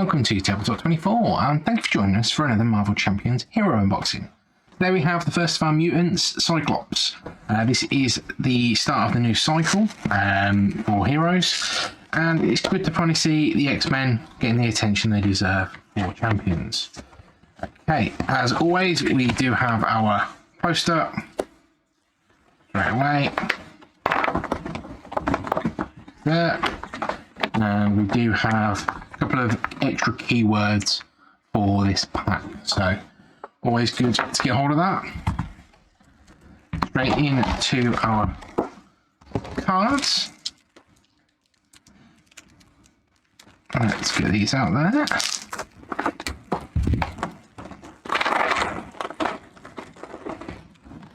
welcome to Tabletop 24, and thank you for joining us for another Marvel Champions hero unboxing. There we have the first of our mutants, Cyclops. This is the start of the new cycle for heroes, and it's good to finally see the X-Men getting the attention they deserve for champions. Okay, as always, we do have our poster straight away. There. And we do have a couple of extra keywords for this pack, so always good to get hold of that. Straight into our cards. Let's get these out there.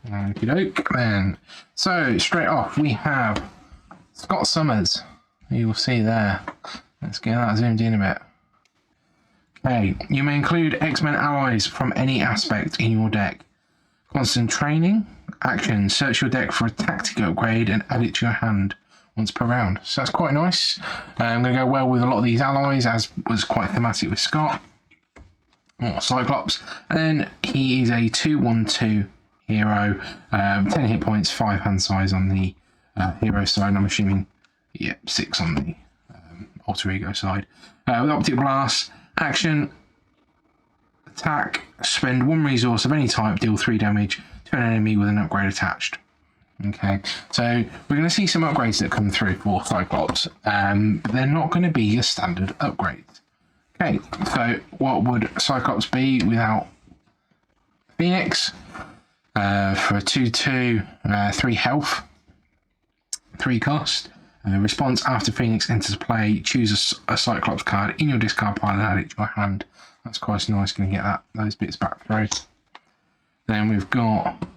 Okie doke then. So straight off we have Scott Summers. You'll see there. Let's get that zoomed in a bit. Okay, you may include X-Men allies from any aspect in your deck. Constant training. Action. Search your deck for a tactic upgrade and add it to your hand once per round. So that's quite nice. I'm going to go well with a lot of these allies, as was quite thematic with Scott. Or Cyclops. And then he is a 2/1/2 hero. 10 hit points, 5 hand size on the hero side. I'm assuming, yeah, 6 on the alter ego side. With Optic Blast, action, attack, spend 1 resource of any type, deal 3 damage to an enemy with an upgrade attached. Okay, so we're going to see some upgrades that come through for Cyclops, but they're not going to be your standard upgrades. Okay, so what would Cyclops be without Phoenix? For a 2/2, 3 health, 3 cost. Response after Phoenix enters play, choose a Cyclops card in your discard pile and add it to your hand. That's quite nice, going to get those bits back through. Then we've got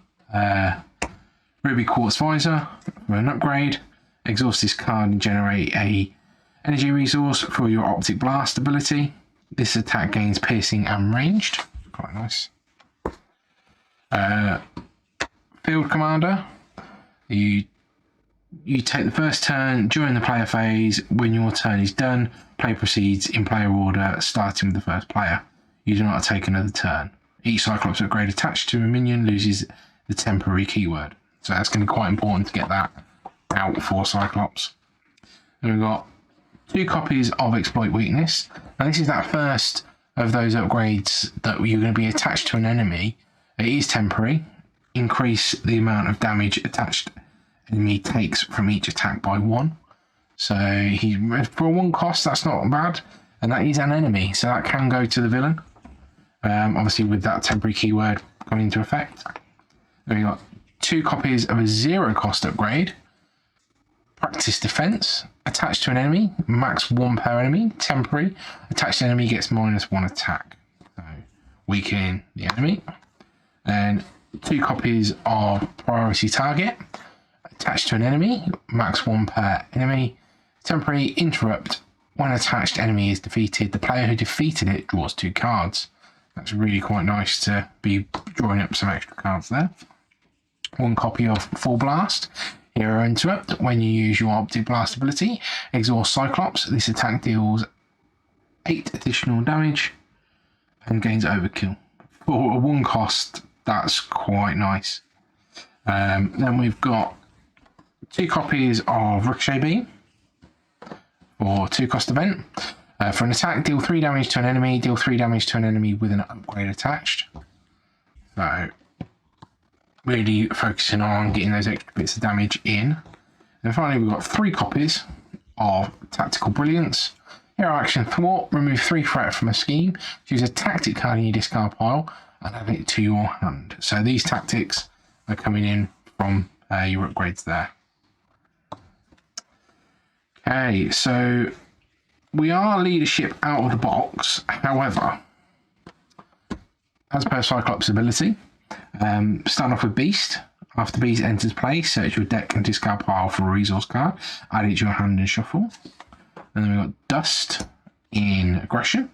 Ruby Quartz Visor for an upgrade. Exhaust this card and generate a energy resource for your Optic Blast ability. This attack gains piercing and ranged. Quite nice. Field Commander. You take the first turn during the player phase. When your turn is done, play proceeds in player order, starting with the first player. You do not take another turn. Each Cyclops upgrade attached to a minion loses the temporary keyword. So that's going to be quite important to get that out for Cyclops. And we've got 2 copies of Exploit Weakness. Now this is that first of those upgrades that you're going to be attached to an enemy. It is temporary. Increase the amount of damage attached enemy takes from each attack by 1. So for a 1 cost, that's not bad, and that is an enemy, so that can go to the villain. Obviously with that temporary keyword going into effect. Then we got 2 copies of a 0 cost upgrade. Practice Defense. Attached to an enemy, max 1 per enemy. Temporary. Attached enemy gets -1 attack. So weakening the enemy. And 2 copies of Priority Target. Attached to an enemy, max 1 per enemy. Temporary interrupt. When attached enemy is defeated, the player who defeated it draws 2 cards. That's really quite nice to be drawing up some extra cards there. 1 copy of Full Blast. Hero interrupt. When you use your Optic Blast ability, exhaust Cyclops. This attack deals 8 additional damage and gains overkill. For a 1 cost, that's quite nice. Then we've got 2 copies of Ricochet Beam for 2 cost event. For an attack, deal 3 damage to an enemy, deal 3 damage to an enemy with an upgrade attached. So really focusing on getting those extra bits of damage in. And finally we've got 3 copies of Tactical Brilliance. Hero action thwart, remove 3 threat from a scheme, choose a tactic card in your discard pile and add it to your hand. So these tactics are coming in from your upgrades there. Okay, so we are leadership out of the box. However, as per Cyclops' ability, starting off with Beast. After Beast enters play, search your deck and discard pile for a resource card. Add it to your hand and shuffle. And then we've got Dust in Aggression.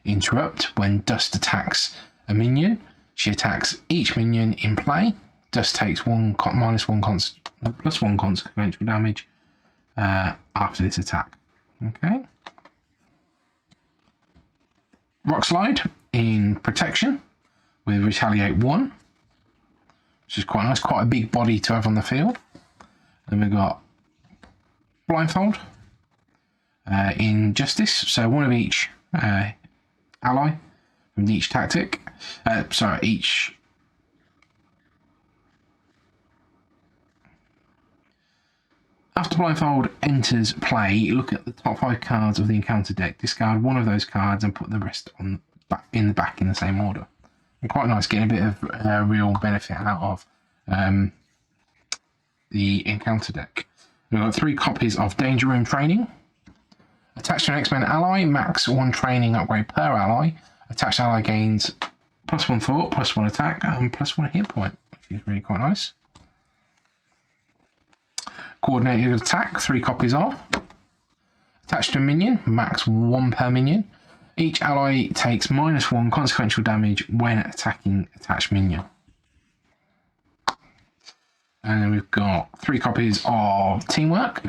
Interrupt. When Dust attacks a minion, she attacks each minion in play. Dust takes +1 consequential damage after this attack. Okay. Rock Slide in Protection with Retaliate 1, which is quite nice, quite a big body to have on the field. Then we've got Blindfold in Justice, so one of each ally from each tactic. Each. After Blindfold enters play, look at the top 5 cards of the encounter deck, discard one of those cards and put the rest on in the back in the same order. And quite nice, getting a bit of real benefit out of the encounter deck. We've got 3 copies of Danger Room Training. Attached to an X-Men ally, max 1 training upgrade per ally. Attached ally gains +1 thought, +1 attack, and +1 hit point, which is really quite nice. Coordinated attack, 3 copies of. Attached to a minion, max 1 per minion. Each ally takes -1 consequential damage when attacking attached minion. And then we've got 3 copies of Teamwork.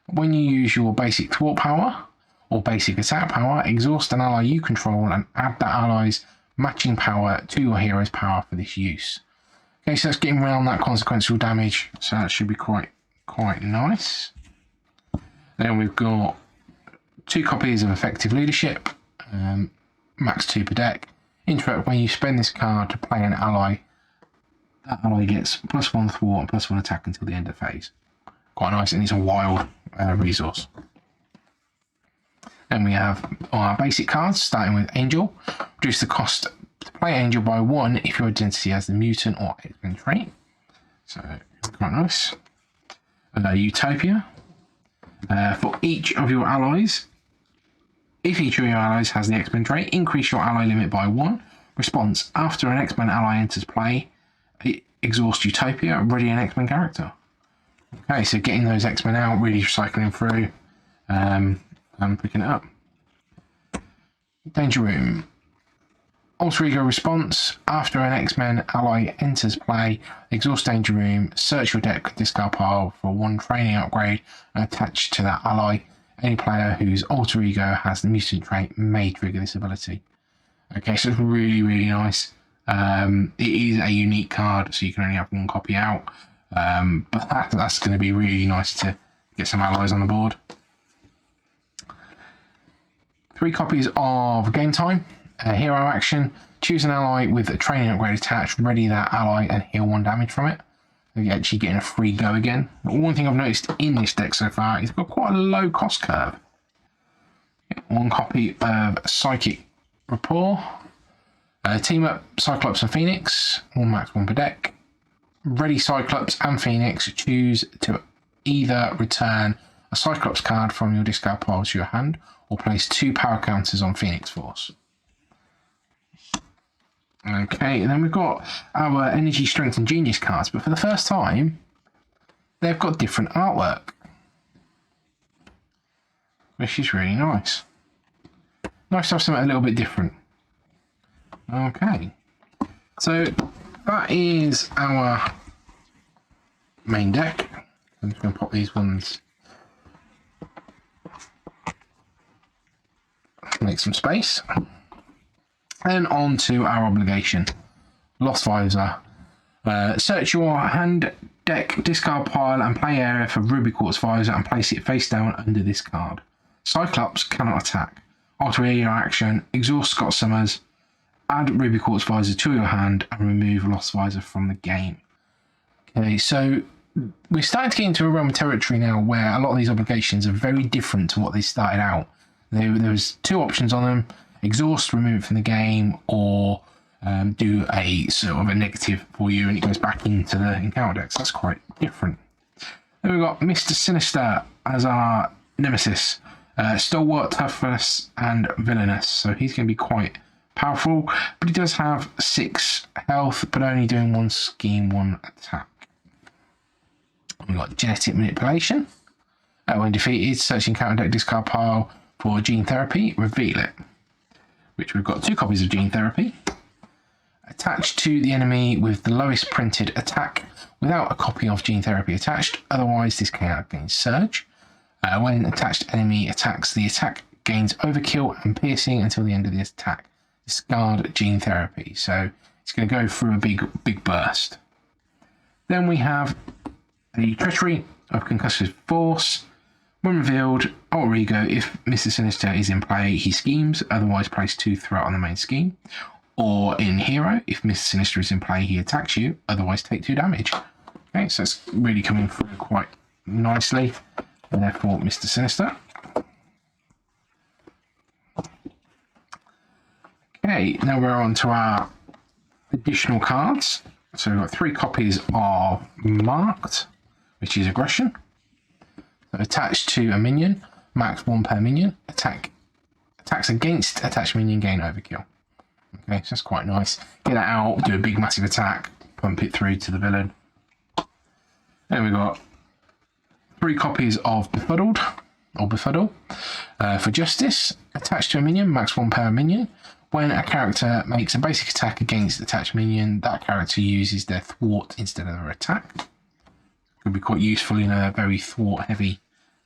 When you use your basic thwart power or basic attack power, exhaust an ally you control and add that ally's matching power to your hero's power for this use. Okay, so that's getting around that consequential damage, so that should be quite nice. Then we've got 2 copies of Effective Leadership, max 2 per deck. Interrupt: when you spend this card to play an ally, that ally gets +1 thwart and +1 attack until the end of phase. Quite nice, and it's a wild resource. Then we have our basic cards, starting with Angel. Reduce the cost to play Angel by 1 if your identity has the mutant or X-Men trait. So, quite nice. Utopia. For each of your allies, if each of your allies has the X-Men trait, increase your ally limit by 1. Response: after an X-Men ally enters play, exhaust Utopia, ready an X-Men character. Okay, so getting those X-Men out, really cycling through and picking it up. Danger Room. Alter Ego response: after an X-Men ally enters play, exhaust Danger Room, search your deck discard pile for 1 training upgrade and attach to that ally. Any player whose Alter Ego has the mutant trait may trigger this ability. Okay, so it's really nice. It is a unique card, so you can only have 1 copy out. But that's going to be really nice to get some allies on the board. 3 copies of Game Time. Hero action: choose an ally with a training upgrade attached, ready that ally and heal 1 damage from it. You're actually getting a free go again. But one thing I've noticed in this deck so far is it's got quite a low cost curve. 1 copy of Psychic Rapport. Team up Cyclops and Phoenix, 1 max 1 per deck. Ready Cyclops and Phoenix, choose to either return a Cyclops card from your discard pile to your hand or place 2 power counters on Phoenix Force. Okay, and then we've got our Energy, Strength and Genius cards, but for the first time, they've got different artwork, which is really nice. Nice to have something a little bit different. Okay, so that is our main deck. I'm just going to pop these ones, make some space. And on to our obligation. Lost Visor. Search your hand, deck, discard pile and play area for Ruby Quartz Visor and place it face down under this card. Cyclops cannot attack. Alter Ego action: exhaust Scott Summers, add Ruby Quartz Visor to your hand and remove Lost Visor from the game. Okay, so we're starting to get into a realm of territory now where a lot of these obligations are very different to what they started out. There was 2 options on them: exhaust, remove it from the game, or do a sort of a negative for you and it goes back into the encounter decks. That's quite different. Then we've got Mr. Sinister as our nemesis. Stalwart, toughness and villainous, so he's going to be quite powerful, but he does have 6 health but only doing 1 scheme, 1 attack. We've got Genetic Manipulation. When defeated, search encounter deck discard pile for Gene Therapy, reveal it, which we've got 2 copies of Gene Therapy. Attached to the enemy with the lowest printed attack without a copy of Gene Therapy attached, otherwise this card gains Surge. When attached enemy attacks, the attack gains overkill and piercing until the end of the attack. Discard gene therapy. So it's going to go through a big burst. Then we have the treachery of concussive force. When revealed, alter ego, if Mr. Sinister is in play, he schemes, otherwise place 2 threat on the main scheme. Or in hero, if Mr. Sinister is in play, he attacks you, otherwise take 2 damage. Okay, so it's really coming through quite nicely, and therefore Mr. Sinister. Okay, now we're on to our additional cards. So we've got 3 copies of Marked, which is aggression. Attached to a minion, max 1 per minion. Attacks against attached minion, gain overkill. Okay, so that's quite nice. Get that out, do a big massive attack, pump it through to the villain. Then we've got 3 copies of Befuddled, or Befuddle. For Justice, attached to a minion, max 1 per minion. When a character makes a basic attack against attached minion, that character uses their thwart instead of their attack. Could be quite useful in a very thwart-heavy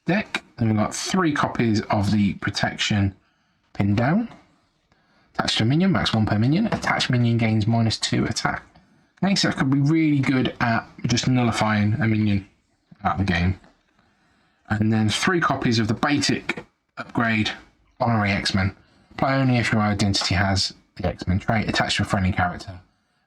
deck. Then we've got 3 copies of the Protection Pin Down. Attached to a minion, max 1 per minion. Attached minion gains -2 attack. Okay, so that could be really good at just nullifying a minion out of the game. And then 3 copies of the basic upgrade Honorary X-Men. Play only if your identity has the X-Men trait attached to a friendly character.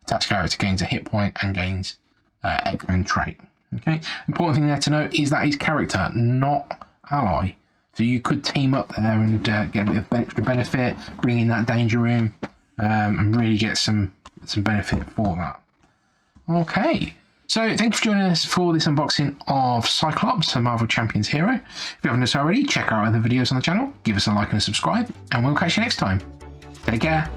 Attached character gains a hit point and gains X-Men trait. Okay, important thing there to note is that is character, not ally. So you could team up there and get a bit of extra benefit, bring in that danger room, and really get some benefit for that. Okay, so thank you for joining us for this unboxing of Cyclops, a Marvel Champions hero. If you haven't done so already, check out our other videos on the channel, give us a like and a subscribe, and we'll catch you next time. Take care.